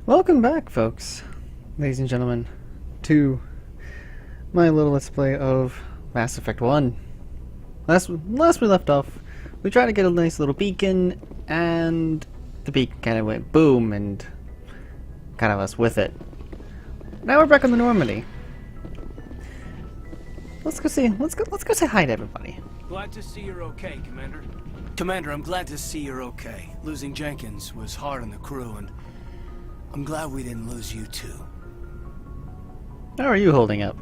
Welcome back, folks, ladies and gentlemen, to my little let's play of Mass Effect 1. Last we left off, we tried to get a nice little beacon, and the beacon kind of went boom and got us with it. Now we're back on the Normandy. Let's go say hi to everybody. Glad to see you're okay, Commander. Commander, I'm glad to see you're okay. Losing Jenkins was hard on the crew, and I'm glad we didn't lose you too. How are you holding up?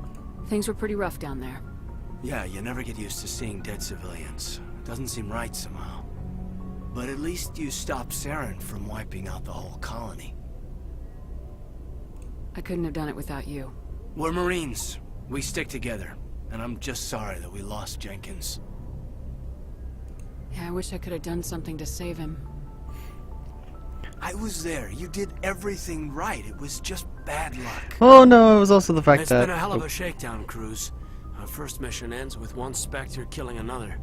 Things were pretty rough down there. Yeah, you never get used to seeing dead civilians. Doesn't seem right somehow. But at least you stopped Saren from wiping out the whole colony. I couldn't have done it without you. We're Marines. We stick together. And I'm just sorry that we lost Jenkins. Yeah, I wish I could have done something to save him. I was there. You did everything right. It was just bad luck. Oh no, it was also the fact that... It's been a hell of a shakedown, Cruz. Our first mission ends with one Spectre killing another.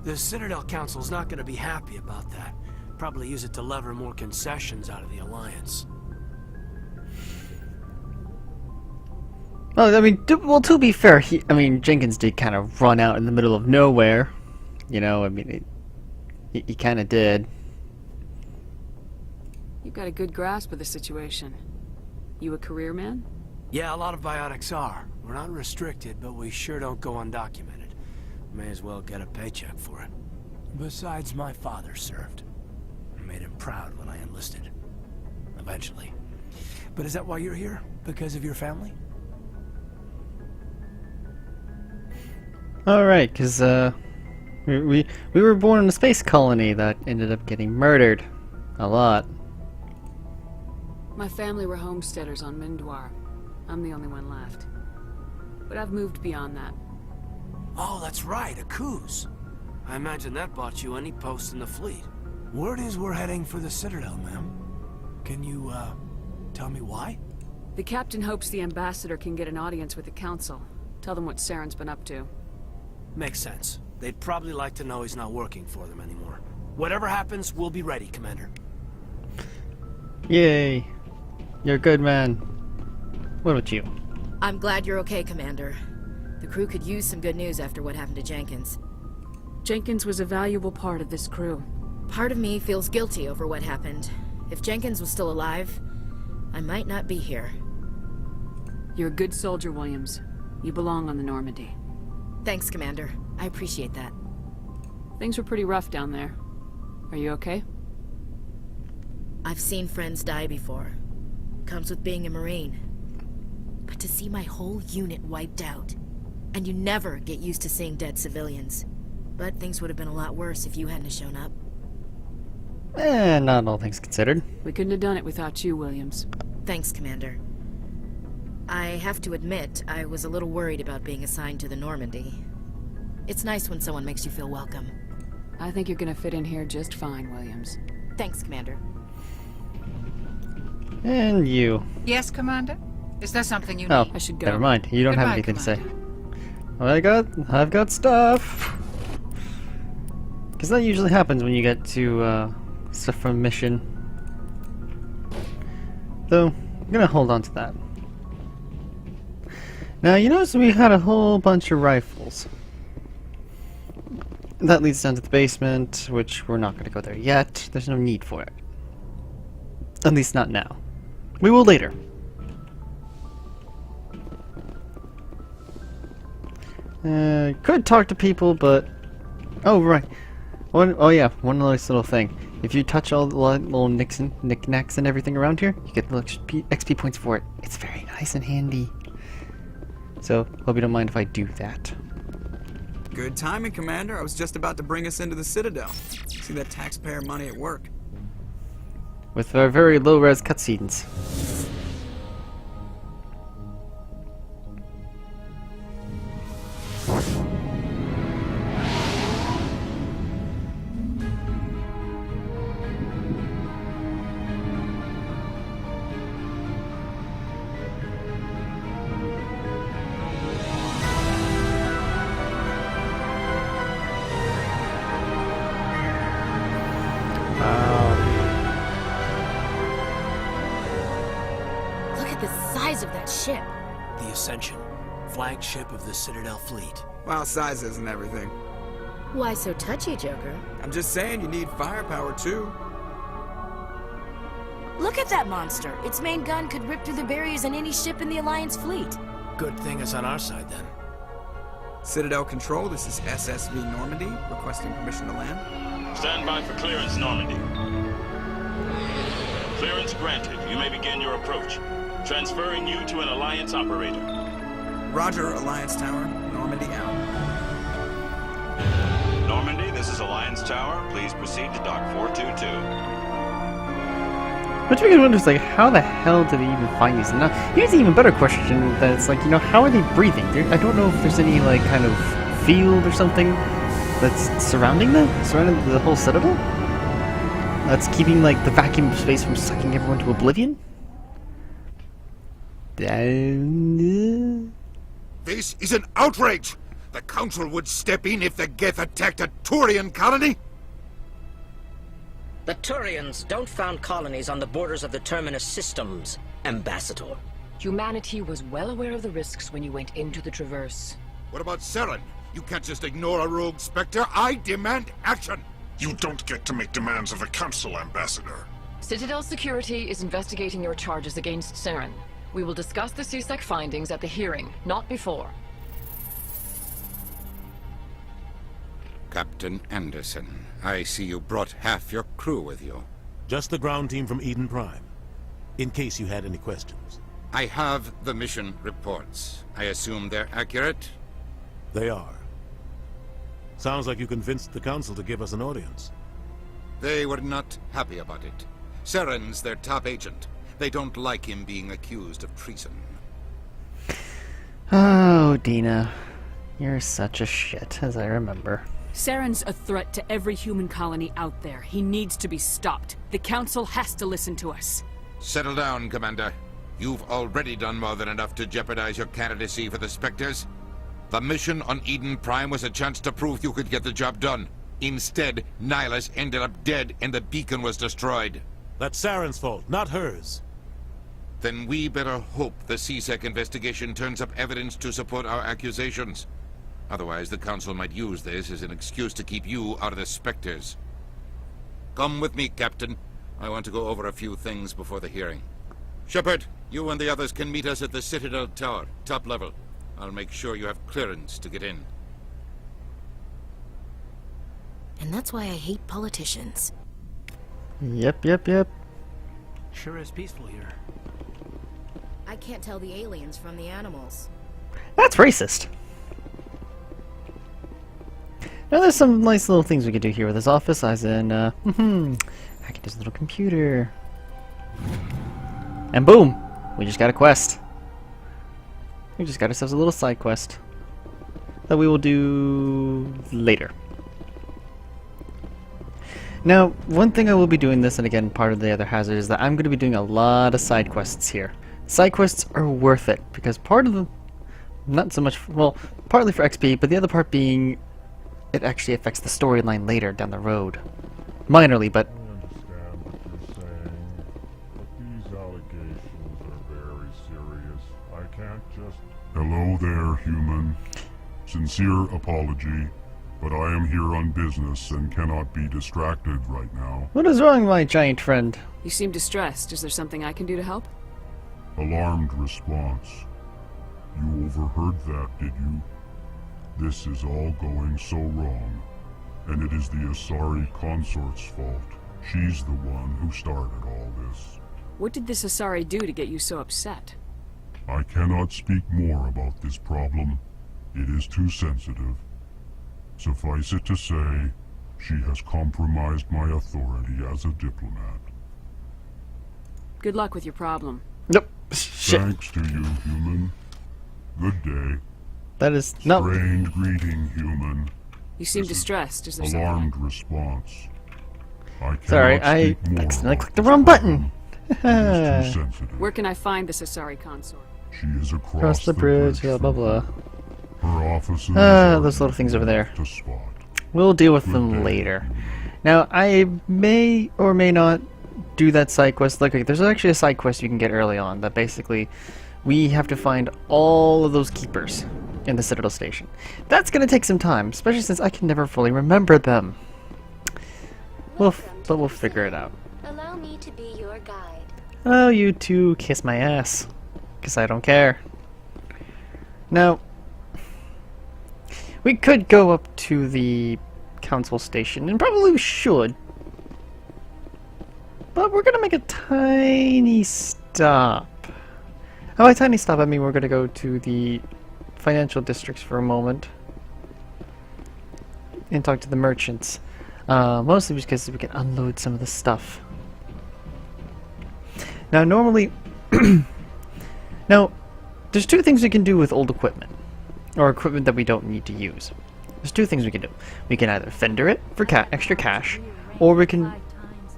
The Citadel Council's not going to be happy about that. Probably use it to lever more concessions out of the Alliance. Well, I mean, to be fair, Jenkins did kind of run out in the middle of nowhere. You know, I mean, he kind of did. You've got a good grasp of the situation. You a career man? Yeah, a lot of biotics are. We're not restricted, but we sure don't go undocumented. May as well get a paycheck for it. Besides, my father served. I made him proud when I enlisted. Eventually. But is that why you're here? Because of your family? Alright, because, we were born in a space colony that ended up getting murdered. A lot. My family were homesteaders on Mindwar. I'm the only one left. But I've moved beyond that. Oh, that's right, a Coos. I imagine that bought you any post in the fleet. Word is we're heading for the Citadel, ma'am. Can you, tell me why? The captain hopes the ambassador can get an audience with the council. Tell them what Saren's been up to. Makes sense. They'd probably like to know he's not working for them anymore. Whatever happens, we'll be ready, Commander. Yay. You're a good man. What about you? I'm glad you're okay, Commander. The crew could use some good news after what happened to Jenkins. Jenkins was a valuable part of this crew. Part of me feels guilty over what happened. If Jenkins was still alive, I might not be here. You're a good soldier, Williams. You belong on the Normandy. Thanks, Commander. I appreciate that. Things were pretty rough down there. Are you okay? I've seen friends die before. Comes with being a Marine. But to see my whole unit wiped out, and you never get used to seeing dead civilians. But things would have been a lot worse if you hadn't shown up. Not all things considered. We couldn't have done it without you, Williams. Thanks, Commander. I have to admit, I was a little worried about being assigned to the Normandy. It's nice when someone makes you feel welcome. I think you're gonna fit in here just fine, Williams. Thanks, Commander. And you. Yes, Commander? Is there something you Oh, need? I should go. never mind. You don't have Goodbye, anything to say. Commander. I've got stuff. Because that usually happens when you get to, stuff from mission. So, I'm gonna hold on to that. Now, you notice we had a whole bunch of rifles. That leads down to the basement, which we're not going to go there yet. There's no need for it. At least not now. We will later. Could talk to people, but... Oh, right. Oh yeah, one nice little thing. If you touch all the little knickknacks and everything around here, you get little XP points for it. It's very nice and handy. So, hope you don't mind if I do that. Good timing, Commander. I was just about to bring us into the Citadel. See that taxpayer money at work. With our very low-res cutscenes. at the size of that ship. The Ascension, flagship of the Citadel fleet. Well, size isn't everything. Why so touchy, Joker? I'm just saying you need firepower too. Look at that monster. Its main gun could rip through the barriers in any ship in the Alliance fleet. Good thing it's on our side then. Citadel Control, this is SSV Normandy, requesting permission to land. Stand by for clearance, Normandy. Clearance granted. You may begin your approach. Transferring you to an Alliance operator. Roger, Alliance Tower, Normandy out. Normandy, this is Alliance Tower. Please proceed to Dock 422. Which makes me wonder, like, how the hell did they even find these? Now, here's an even better question. That's like, how are they breathing? I don't know if there's any like kind of field or something that's surrounding the whole citadel. That's keeping like the vacuum of space from sucking everyone to oblivion. This is an outrage! The Council would step in if the Geth attacked a Turian colony? The Turians don't found colonies on the borders of the Terminus systems, Ambassador. Humanity was well aware of the risks when you went into the Traverse. What about Saren? You can't just ignore a rogue Spectre. I demand action! You don't get to make demands of the Council, Ambassador. Citadel Security is investigating your charges against Saren. We will discuss the CSEC findings at the hearing, not before. Captain Anderson, I see you brought half your crew with you. Just the ground team from Eden Prime, in case you had any questions. I have the mission reports. I assume they're accurate? They are. Sounds like you convinced the Council to give us an audience. They were not happy about it. Saren's their top agent. They don't like him being accused of treason. Oh, Dina. You're such a shit, as I remember. Saren's a threat to every human colony out there. He needs to be stopped. The Council has to listen to us. Settle down, Commander. You've already done more than enough to jeopardize your candidacy for the Spectres. The mission on Eden Prime was a chance to prove you could get the job done. Instead, Nihilus ended up dead and the beacon was destroyed. That's Saren's fault, not hers. Then we better hope the CSEC investigation turns up evidence to support our accusations. Otherwise, the Council might use this as an excuse to keep you out of the Spectres. Come with me, Captain. I want to go over a few things before the hearing. Shepard, you and the others can meet us at the Citadel Tower, top level. I'll make sure you have clearance to get in. And that's why I hate politicians. Yep. Sure is peaceful here. I can't tell the aliens from the animals. That's racist. Now there's some nice little things we could do here with this office, as in, I can use a little computer. And boom! We just got a quest. We just got ourselves a little side quest that we will do later. Now, one thing I will be doing this, and again, part of the other hazard, is that I'm going to be doing a lot of side quests here. Side quests are worth it, because part of them, not so much, well, partly for XP, but the other part being it actually affects the storyline later down the road. Minorly, but... I understand what you're saying, but these allegations are very serious. I can't just... Hello there, human. Sincere apology, but I am here on business and cannot be distracted right now. What is wrong, my giant friend? You seem distressed. Is there something I can do to help? Alarmed response. You overheard that, did you? This is all going so wrong, and it is the Asari consort's fault. She's the one who started all this. What did this Asari do to get you so upset? I cannot speak more about this problem. It is too sensitive. Suffice it to say, she has compromised my authority as a diplomat. Good luck with your problem. Nope. Shit. Thanks to you, human. Good day. That is... no. Strained greeting, human. You seem This is distressed. Is there Alarmed something? response. I Sorry, cannot I speak more accidentally about clicked the this wrong problem. button. It is too sensitive. Where can I find this Asari consort? She is across Cross the bridge, blah from blah blah. Her offices are Those little things over there. to spot. We'll deal with Good them day, later. human. Now, I may or may not do that side quest. Look, there's actually a side quest you can get early on that basically we have to find all of those keepers in the Citadel Station. That's gonna take some time, especially since I can never fully remember them. But we'll figure it out. Allow me to be your guide. Oh, you two kiss my ass, 'cause I don't care. Now, we could go up to the council station, and probably we should. But we're gonna make a tiny stop. Oh, by tiny stop, I mean we're gonna go to the financial districts for a moment and talk to the merchants. Mostly because we can unload some of the stuff. Now, normally, now, there's two things we can do with old equipment, or equipment that we don't need to use. There's two things we can do. We can either vendor it for extra cash, or we can,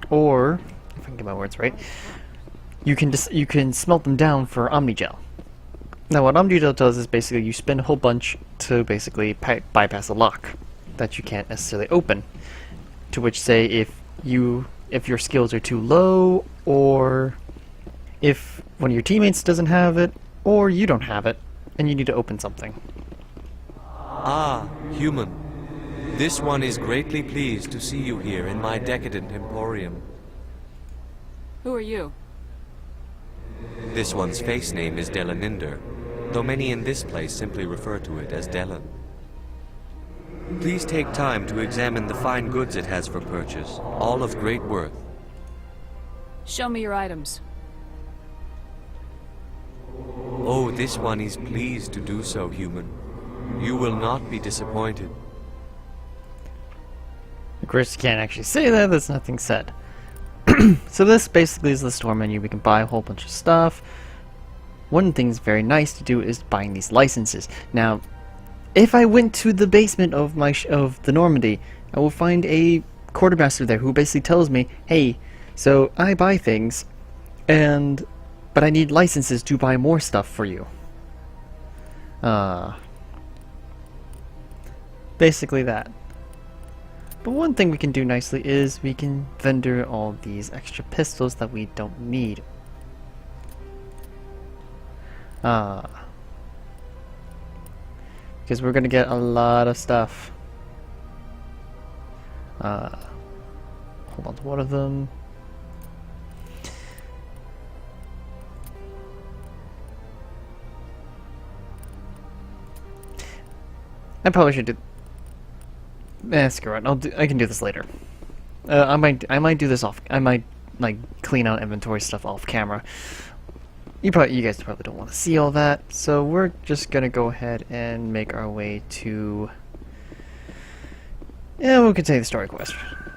or if I can get my words right, you can smelt them down for Omnigel. Now, what Omnigel does is basically you spend a whole bunch to basically bypass a lock that you can't necessarily open. To which, say, if your skills are too low, or if one of your teammates doesn't have it, or you don't have it, and you need to open something. Ah, human. This one is greatly pleased to see you here in my decadent emporium. Who are you? This one's face name is Delaninder, though many in this place simply refer to it as Delan. Please take time to examine the fine goods it has for purchase, all of great worth. Show me your items. Oh, this one is pleased to do so, human. You will not be disappointed. Of course, you can't actually say that, there's nothing said. So this basically is the store menu. We can buy a whole bunch of stuff. One thing that's very nice to do is buying these licenses. Now, if I went to the basement of the Normandy, I will find a quartermaster there who basically tells me, hey, so I buy things, but I need licenses to buy more stuff for you. Basically that. But one thing we can do nicely is we can vendor all these extra pistols that we don't need. Because we're gonna get a lot of stuff. Hold on to one of them. I probably should do. Screw it. I can do this later. I might do this off. I might like clean out inventory stuff off camera. You guys probably don't want to see all that, so we're just gonna go ahead and make our way to. Yeah, we'll continue the story quest.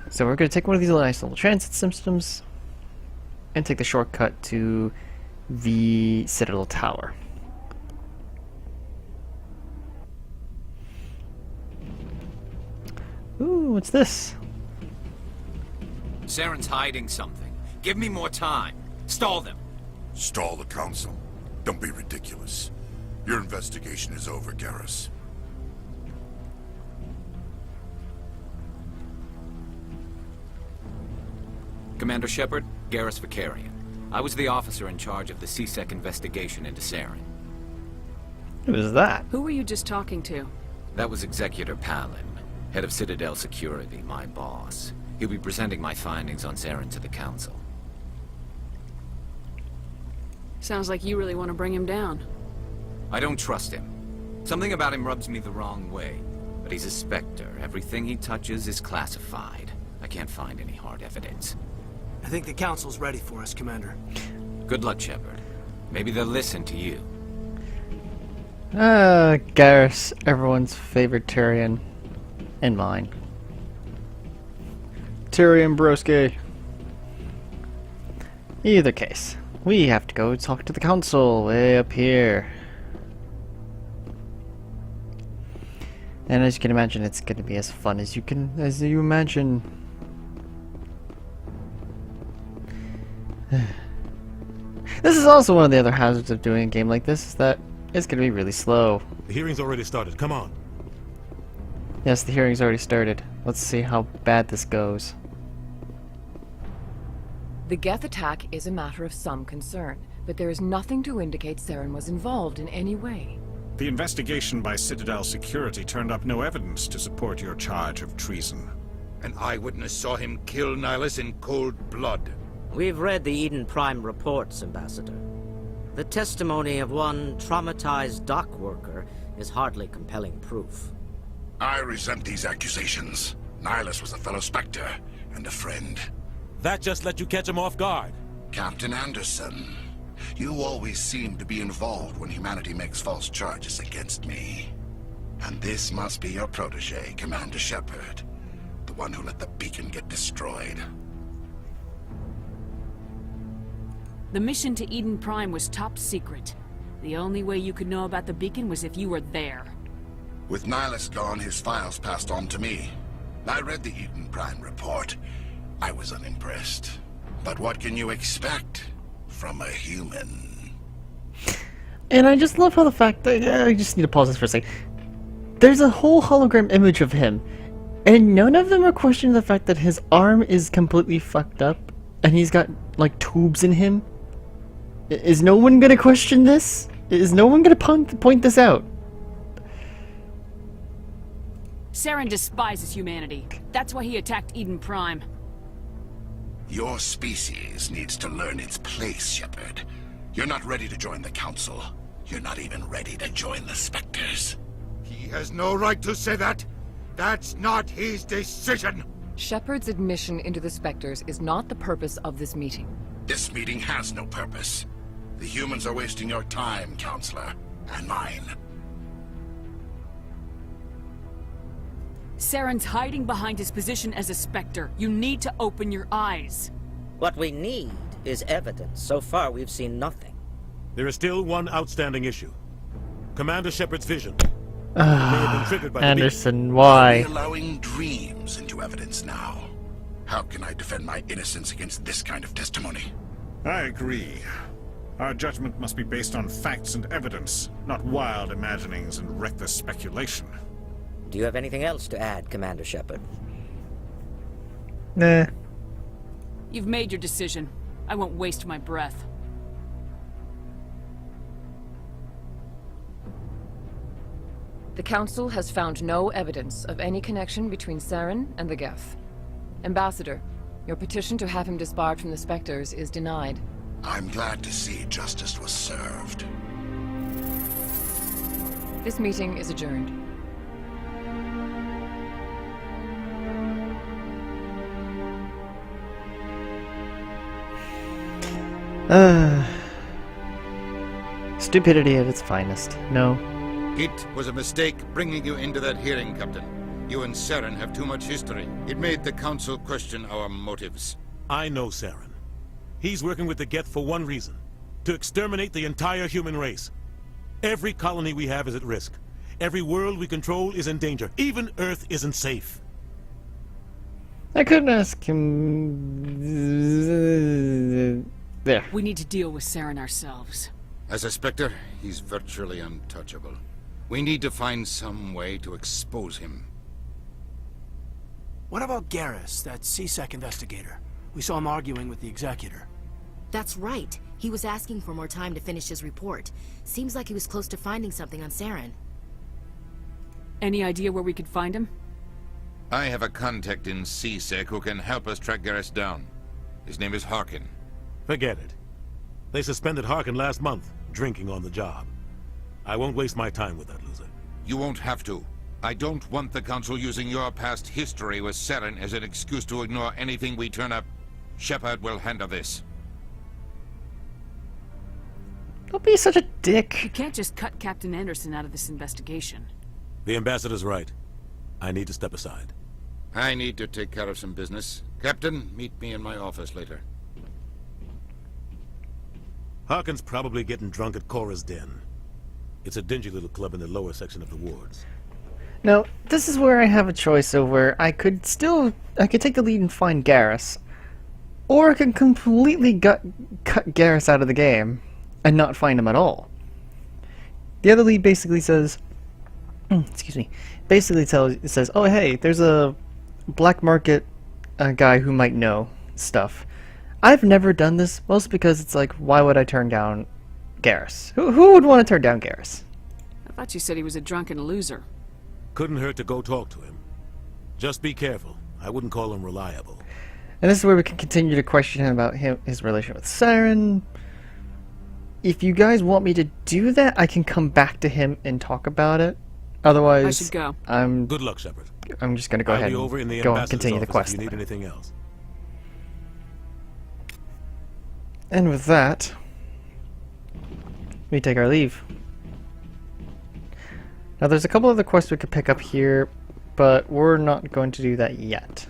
So we're gonna take one of these nice little transit systems and take the shortcut to the Citadel Tower. Ooh, what's this? Saren's hiding something. Give me more time. Stall them. Stall the council? Don't be ridiculous. Your investigation is over, Garrus. Commander Shepard, Garrus Vicarian. I was the officer in charge of the C-Sec investigation into Saren. Who is that? Who were you just talking to? That was Executor Palin, head of Citadel Security, my boss. He'll be presenting my findings on Saren to the council. Sounds like you really want to bring him down. I don't trust him. Something about him rubs me the wrong way. But he's a Spectre. Everything he touches is classified. I can't find any hard evidence. I think the council's ready for us, Commander. Good luck, Shepard. Maybe they'll listen to you. Garrus, everyone's favorite Tyrion. And mine. Tyrion broski. Either case, we have to go talk to the council way up here. And as you can imagine, it's going to be as fun as you imagine. This is also one of the other hazards of doing a game like this, is that it's going to be really slow. The hearing's already started. Come on. Yes, the hearing's already started. Let's see how bad this goes. The Geth attack is a matter of some concern, but there is nothing to indicate Saren was involved in any way. The investigation by Citadel Security turned up no evidence to support your charge of treason. An eyewitness saw him kill Nihilus in cold blood. We've read the Eden Prime reports, Ambassador. The testimony of one traumatized dock worker is hardly compelling proof. I resent these accusations. Nihilus was a fellow Spectre and a friend. That just let you catch him off guard. Captain Anderson, you always seem to be involved when humanity makes false charges against me. And this must be your protege, Commander Shepard. The one who let the beacon get destroyed. The mission to Eden Prime was top secret. The only way you could know about the beacon was if you were there. With Nihilus gone, his files passed on to me. I read the Eden Prime report. I was unimpressed. But what can you expect from a human? And I just love how the fact that... I just need to pause this for a second. There's a whole hologram image of him, and none of them are questioning the fact that his arm is completely fucked up, and he's got, like, tubes in him. Is no one gonna question this? Is no one gonna point this out? Saren despises humanity. That's why he attacked Eden Prime. Your species needs to learn its place, Shepard. You're not ready to join the Council. You're not even ready to join the Spectres. He has no right to say that. That's not his decision. Shepard's admission into the Spectres is not the purpose of this meeting. This meeting has no purpose. The humans are wasting your time, Counselor, and mine. Saren's hiding behind his position as a Spectre. You need to open your eyes. What we need is evidence. So far, we've seen nothing. There is still one outstanding issue. Commander Shepard's vision. May have been triggered by the Anderson, why? Are we allowing dreams into evidence now? How can I defend my innocence against this kind of testimony? I agree. Our judgment must be based on facts and evidence, not wild imaginings and reckless speculation. Do you have anything else to add, Commander Shepard? Nah. You've made your decision. I won't waste my breath. The Council has found no evidence of any connection between Saren and the Geth. Ambassador, your petition to have him disbarred from the Spectres is denied. I'm glad to see justice was served. This meeting is adjourned. Stupidity at its finest. No. It was a mistake bringing you into that hearing, Captain. You and Saren have too much history. It made the Council question our motives. I know Saren. He's working with the Geth for one reason. To exterminate the entire human race. Every colony we have is at risk. Every world we control is in danger. Even Earth isn't safe. I couldn't ask him... There. We need to deal with Saren ourselves. As a Spectre, he's virtually untouchable. We need to find some way to expose him. What about Garrus, that C-Sec investigator? We saw him arguing with the Executor. That's right. He was asking for more time to finish his report. Seems like he was close to finding something on Saren. Any idea where we could find him? I have a contact in C-Sec who can help us track Garrus down. His name is Harkin. Forget it. They suspended Harkin last month, drinking on the job. I won't waste my time with that loser. You won't have to. I don't want the Council using your past history with Saren as an excuse to ignore anything we turn up. Shepard will handle this. Don't be such a dick. You can't just cut Captain Anderson out of this investigation. The Ambassador's right. I need to step aside. I need to take care of some business. Captain, meet me in my office later. Harkin's probably getting drunk at Cora's Den. It's a dingy little club in the lower section of the wards. Now, this is where I have a choice of where I could take the lead and find Garrus. Or I could completely cut Garrus out of the game and not find him at all. The other lead basically says, excuse me, says, oh hey, there's a black market guy who might know stuff. I've never done this, mostly because it's like, why would I turn down Garrus? Who would want to turn down Garrus? I thought you said he was a drunken loser. Couldn't hurt to go talk to him. Just be careful. I wouldn't call him reliable. And this is where we can continue to question him about his relation with Saren. If you guys want me to do that, I can come back to him and talk about it. Otherwise, I should go. Good luck, Shepard. I'm just gonna go ahead and go and continue the quest. If you need anything else. And with that, we take our leave. Now there's a couple other quests we could pick up here, but we're not going to do that yet.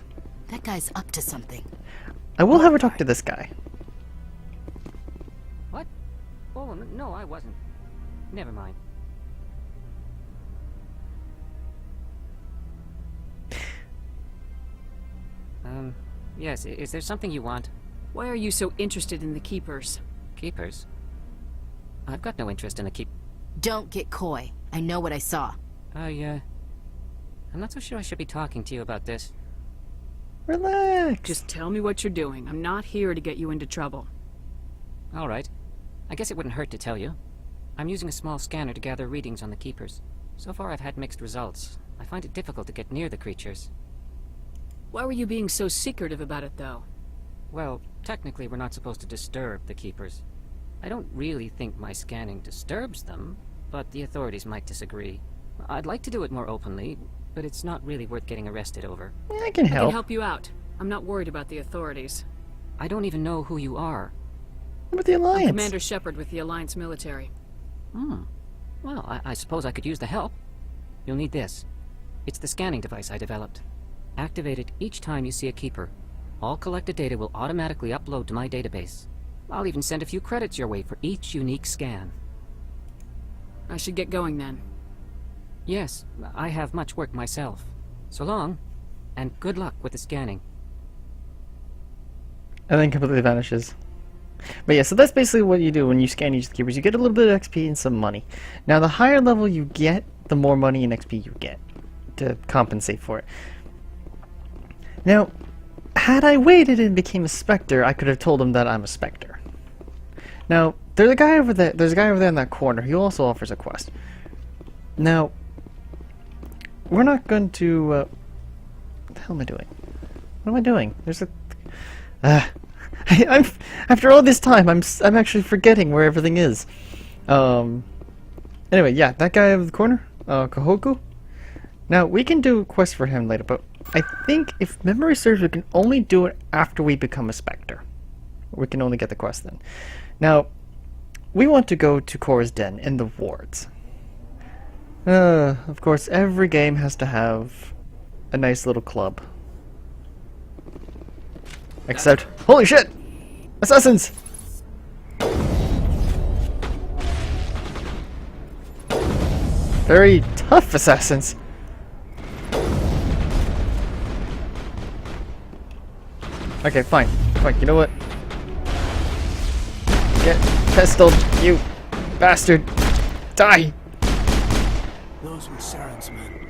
That guy's up to something. I will have her talk to this guy. What? Oh, no, I wasn't. Never mind. Yes, is there something you want? Why are you so interested in the Keepers? Keepers? I've got no interest in the Don't get coy. I know what I saw. I'm not so sure I should be talking to you about this. Relax. Just tell me what you're doing. I'm not here to get you into trouble. All right. I guess it wouldn't hurt to tell you. I'm using a small scanner to gather readings on the Keepers. So far I've had mixed results. I find it difficult to get near the creatures. Why were you being so secretive about it, though? Well, technically we're not supposed to disturb the Keepers. I don't really think my scanning disturbs them, but the authorities might disagree. I'd like to do it more openly, but it's not really worth getting arrested over. Yeah, I can help. I can help you out. I'm not worried about the authorities. I don't even know who you are. What about the Alliance? I'm Commander Shepard with the Alliance military. Well, I suppose I could use the help. You'll need this. It's the scanning device I developed. Activate it each time you see a Keeper. All collected data will automatically upload to my database. I'll even send a few credits your way for each unique scan. I should get going then. Yes, I have much work myself. So long, and good luck with the scanning. And then completely vanishes. But yeah, so that's basically what you do when you scan each of the Keepers. You get a little bit of XP and some money. Now, the higher level you get, the more money and XP you get to compensate for it. Now, had I waited and became a Spectre, I could have told him that I'm a Spectre. Now, there's a guy over there. There's a guy over there in that corner. He also offers a quest. Now, we're not going to. What the hell am I doing? What am I doing? There's a. I'm after all this time, I'm actually forgetting where everything is. Anyway, yeah, that guy over the corner, Kahoku. Now we can do a quest for him later, but I think if memory serves, we can only do it after we become a Spectre. We can only get the quest then. Now, we want to go to Cora's Den in the wards. Of course, every game has to have a nice little club. Except, holy shit! Assassins! Very tough assassins. Okay, fine. Fine, you know what? Get pistoled, you bastard! Die! Those were Saren's men.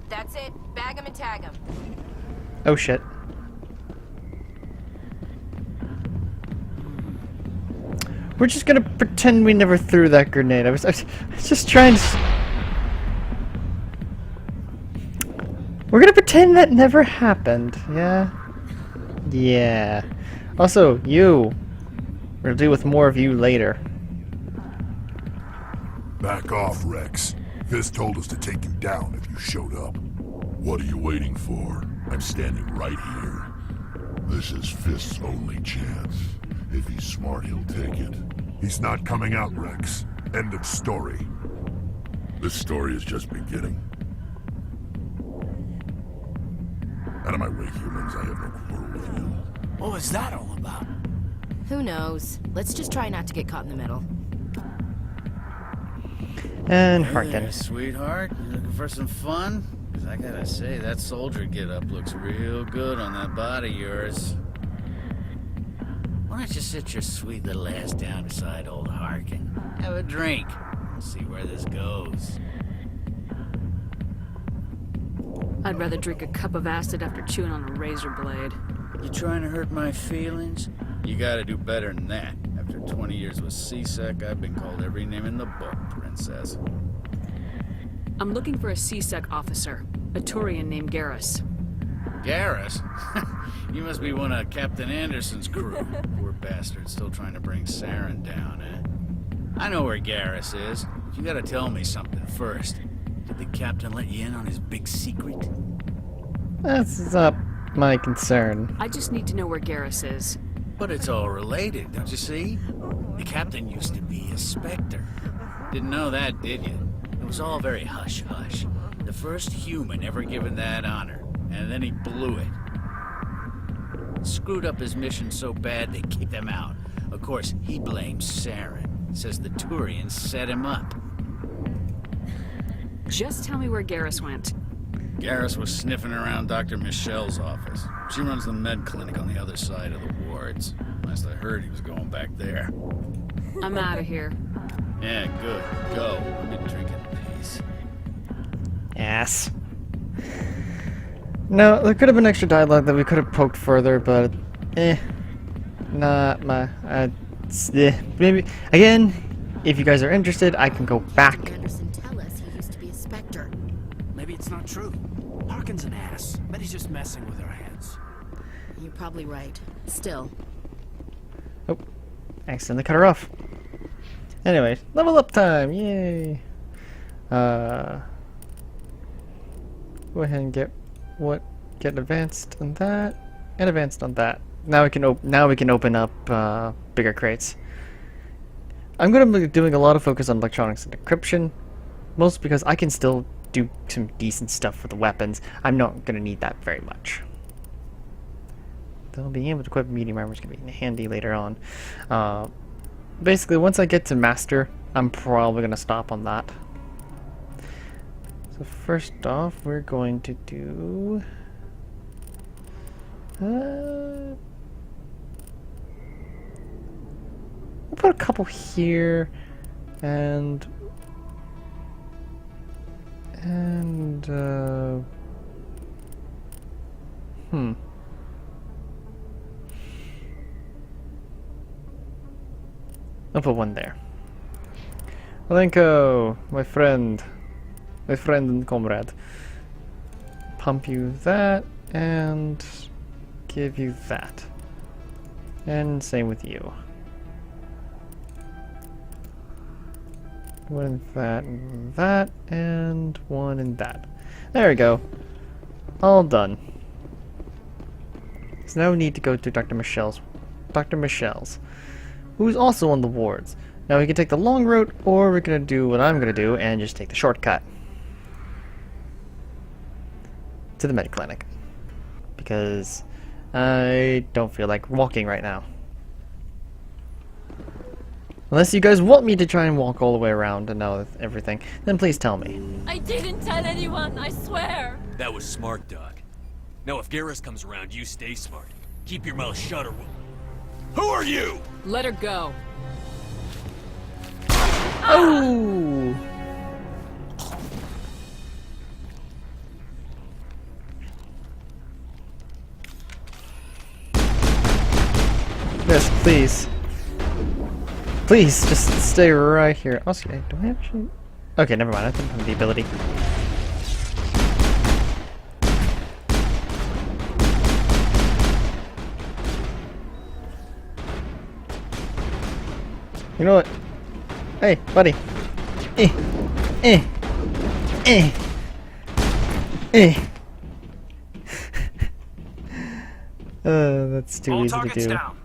That's it. Bag him and tag him. Oh shit. We're just gonna pretend we never threw that grenade. I was just trying to... We're gonna pretend that never happened, yeah? Yeah. Also, you. We're gonna deal with more of you later. Back off, Rex. Fist told us to take you down if you showed up. What are you waiting for? I'm standing right here. This is Fist's only chance. If he's smart, he'll take it. He's not coming out, Rex. End of story. This story is just beginning. Out of my way, humans. I have no quarrel with you. What was that all about? Who knows? Let's just try not to get caught in the middle. And Hey Harkin. there, sweetheart. You looking for some fun? 'Cause I gotta say, that soldier get-up looks real good on that body of yours. Why don't you sit your sweet little ass down beside old Harkin? Have a drink. We'll see where this goes. I'd rather drink a cup of acid after chewing on a razor blade. You trying to hurt my feelings? You gotta do better than that. After 20 years with C-Sec, I've been called every name in the book, Princess. I'm looking for a C-Sec officer, a Turian named Garrus. Garrus? You must be one of Captain Anderson's crew. Poor bastard, still trying to bring Saren down, eh? I know where Garrus is. You gotta tell me something first. Did the captain let you in on his big secret? That's not my concern. I just need to know where Garrus is. But it's all related, don't you see? The captain used to be a Spectre. Didn't know that, did you? It was all very hush-hush. The first human ever given that honor, and then he blew it. Screwed up his mission so bad they kicked him out. Of course, he blames Saren. Says the Turians set him up. Just tell me where Garrus went. Garrus was sniffing around Dr. Michelle's office. She runs the med clinic on the other side of the wards. Last I heard, he was going back there. I'm out of here. Yeah, good. Go. I've been drinking peace. Yes. No, there could have been extra dialogue that we could have poked further, but not my. Maybe again, if you guys are interested, I can go back. Anderson tell us he used to be a Spectre. Maybe it's not true. Harkin's an ass. Bet he's just messing with our heads. You're probably right. Still. Oh, accidentally cut her off. Anyway, level up time! Yay! Go ahead and get advanced on that and advanced on that. Now we can open up bigger crates. I'm going to be doing a lot of focus on electronics and encryption, mostly because I can still do some decent stuff with the weapons. I'm not going to need that very much. Though being able to equip medium armor is going to be handy later on. Basically, once I get to master, I'm probably going to stop on that. So first off, we're going to do... we'll put a couple here, and I'll put one there. Alenko, my friend and comrade. Pump you that, and give you that. And same with you. One in that and that, and one in that. There we go. All done. So now we need to go to Dr. Michelle's, who's also on the wards. Now we can take the long route, or we're gonna do what I'm gonna do and just take the shortcut to the med clinic, because I don't feel like walking right now. Unless you guys want me to try and walk all the way around and know everything, then please tell me. I didn't tell anyone, I swear! That was smart, Doc. Now if Garrus comes around, you stay smart. Keep your mouth shut or we'll... Who are you? Let her go. Oh! Yes, please. Please, just stay right here. Also, do I actually... Okay, never mind. I don't have the ability. You know what? Hey, buddy. That's too easy to do. Down.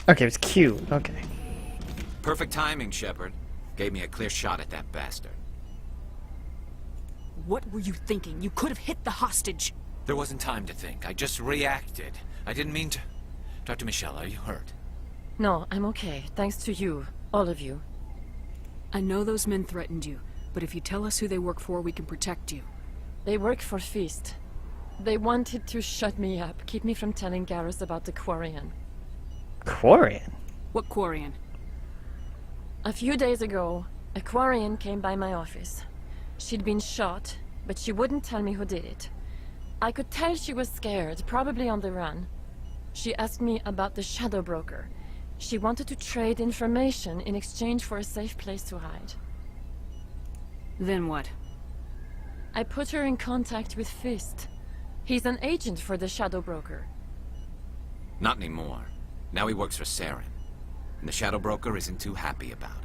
Okay, it's Q. Okay. Perfect timing, Shepard. Gave me a clear shot at that bastard. What were you thinking? You could have hit the hostage. There wasn't time to think. I just reacted. I didn't mean to... Dr. Michelle, are you hurt? No, I'm okay. Thanks to you. All of you. I know those men threatened you, but if you tell us who they work for, we can protect you. They work for Feast. They wanted to shut me up, keep me from telling Garrus about the Quarian. Quarian? What Quarian? A few days ago, a Quarian came by my office. She'd been shot, but she wouldn't tell me who did it. I could tell she was scared, probably on the run. She asked me about the Shadow Broker. She wanted to trade information in exchange for a safe place to hide. Then what? I put her in contact with Fist. He's an agent for the Shadow Broker. Not anymore. Now he works for Saren. And the Shadow Broker isn't too happy about it.